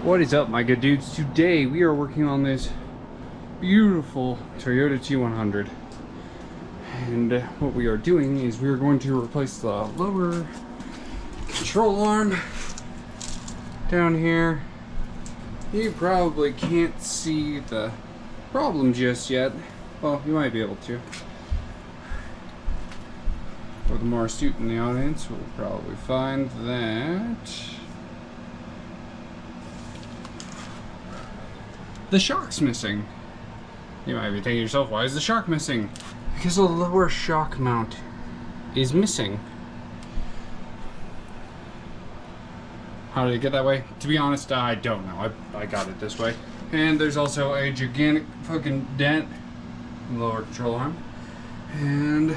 What is up, my good dudes? Today we are working on this beautiful Toyota T100, and what we are doing is we are going to replace the lower control arm down here. You probably can't see the problem just yet. Well, you might be able to. For the more astute in the audience, we'll probably find that the shock's missing. You might be thinking to yourself, why is the shock missing? Because the lower shock mount is missing. How did it get that way? To be honest, I don't know. I got it this way. And there's also a gigantic fucking dent in the lower control arm. And,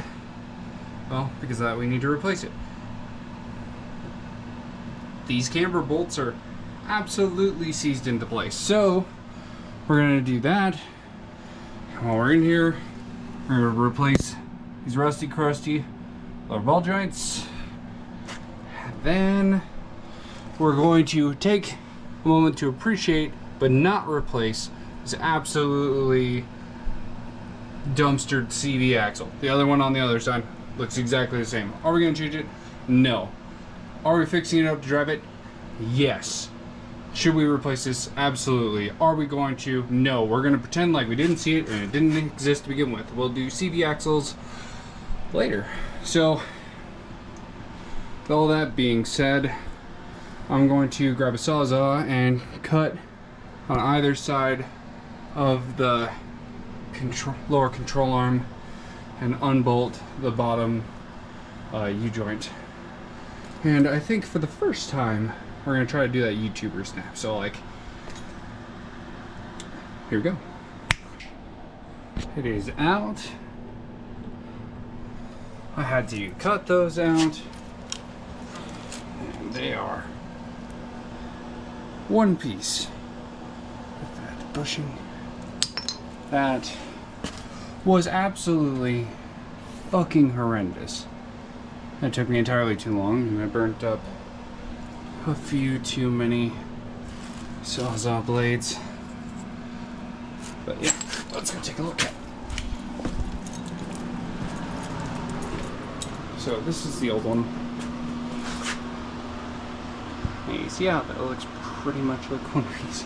well, because of that we need to replace it. These camber bolts are absolutely seized into place. So, we're gonna do that. And while we're in here, we're gonna replace these rusty, crusty lower ball joints. And then we're going to take a moment to appreciate, but not replace, this absolutely dumpstered CV axle. The other one on the other side looks exactly the same. Are we gonna change it? No. Are we fixing it up to drive it? Yes. Should we replace this? Absolutely. Are we going to? No. We're going to pretend like we didn't see it and it didn't exist to begin with. We'll do CV axles later. So, with all that being said, I'm going to grab a sawzall and cut on either side of the lower control arm and unbolt the bottom U-joint. And I think for the first time, we're gonna try to do that YouTuber snap. So like, here we go. It is out. I had to cut those out. And they are one piece. With that bushing. That was absolutely fucking horrendous. That took me entirely too long, and I burnt up a few too many sawzall blades. But yeah, let's go take a look at it. So this is the old one. And you see how that looks pretty much like one piece.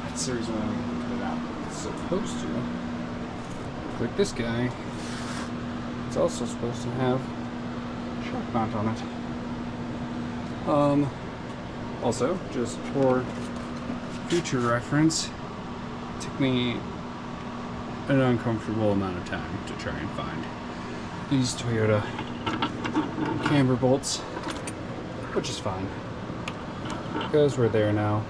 That's the reason why we can cut it out. It's supposed to look like this guy. It's also supposed to have a shock mount on it. Also, just for future reference, it took me an uncomfortable amount of time to try and find these Toyota camber bolts, which is fine, because we're there now.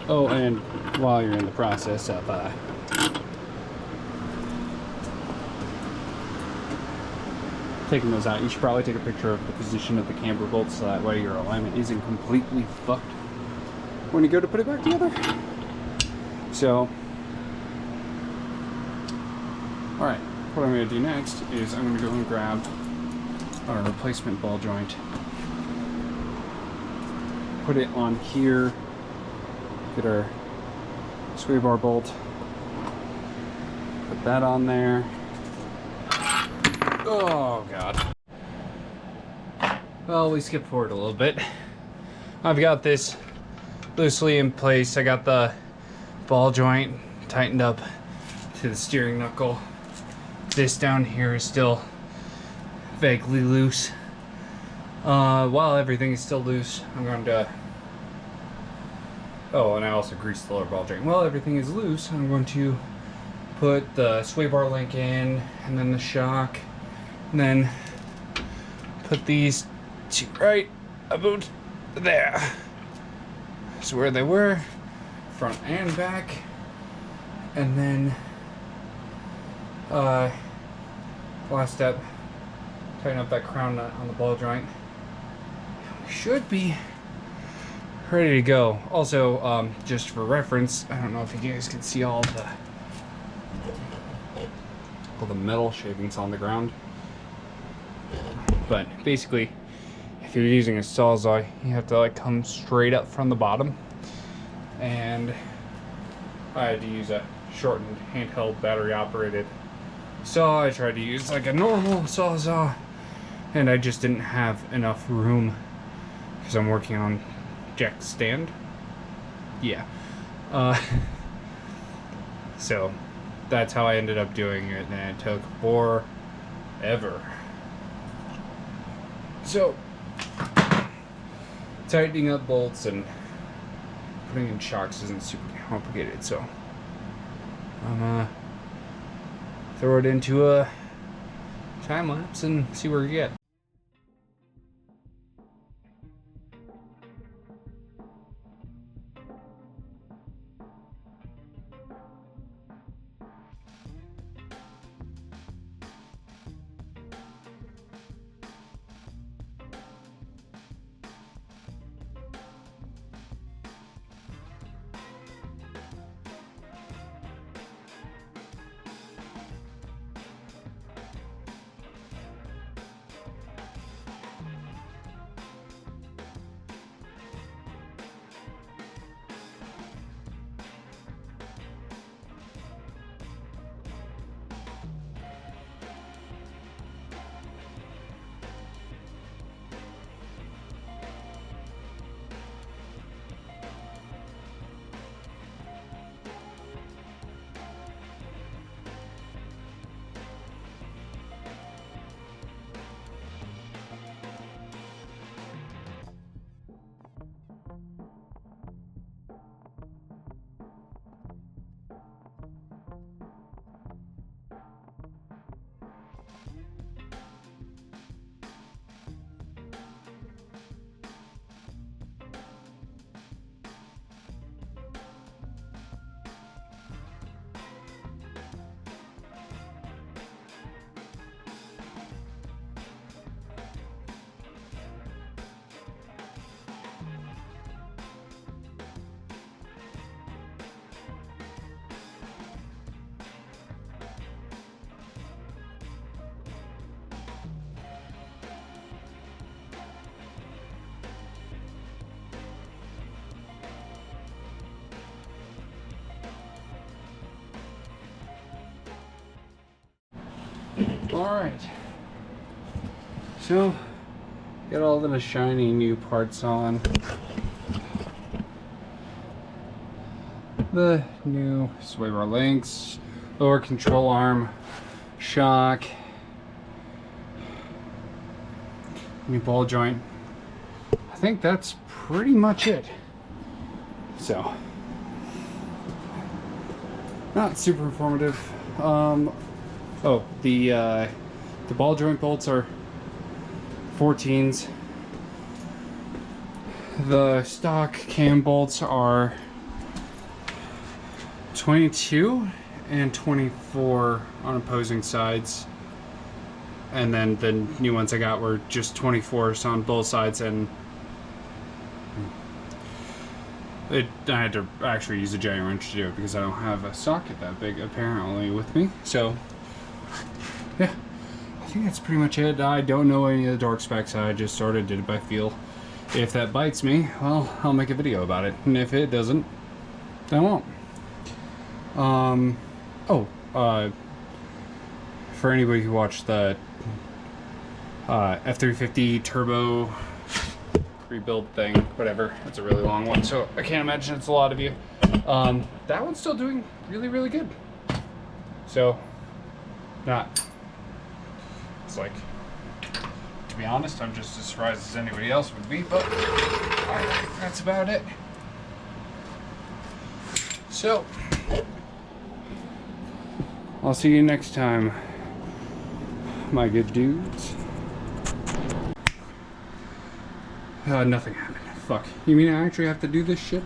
Oh, and while you're in the process of taking those out, you should probably take a picture of the position of the camber bolts so that way your alignment isn't completely fucked when you go to put it back together. So, alright, what I'm going to do next is I'm going to go and grab our replacement ball joint, put it on here, get our sway bar bolt, put that on there. Oh god. Well, we skip forward a little bit. I've got this loosely in place. I got the ball joint tightened up to the steering knuckle. This down here is still vaguely loose. While everything is still loose, I'm going to... Oh, and I also greased the lower ball joint. While everything is loose, I'm going to put the sway bar link in, and then the shock, and then put these two right about there. That's where they were, front and back. And then last step, tighten up that crown nut on the ball joint. We should be ready to go. Also, just for reference, I don't know if you guys can see all the metal shavings on the ground. But basically, if you're using a sawzall, you have to like come straight up from the bottom and I had to use a shortened handheld battery operated saw. I tried to use like a normal sawzall, and I just didn't have enough room because I'm working on jack stand. Yeah. So that's how I ended up doing it, and it took forever. So tightening up bolts and putting in shocks isn't super complicated, so I'm throw it into a time lapse and see where we get. Alright, so got all the shiny new parts on. The new sway bar links, lower control arm, shock, new ball joint. I think that's pretty much it. So, not super informative. Oh, the ball joint bolts are 14s. The stock cam bolts are 22 and 24 on opposing sides. And then the new ones I got were just 24s on both sides, and I had to actually use a giant wrench to do it because I don't have a socket that big apparently with me. So yeah, I think that's pretty much it. I don't know any of the torque specs. I just sort of did it by feel. If that bites me, well, I'll make a video about it, and if it doesn't, I won't. For anybody who watched the F350 turbo rebuild thing, whatever, it's a really long one, so I can't imagine it's a lot of you. That one's still doing really, really good. So, it's like, to be honest, I'm just as surprised as anybody else would be, but I think that's about it. So, I'll see you next time, my good dudes. Nothing happened. Fuck. You mean I actually have to do this shit?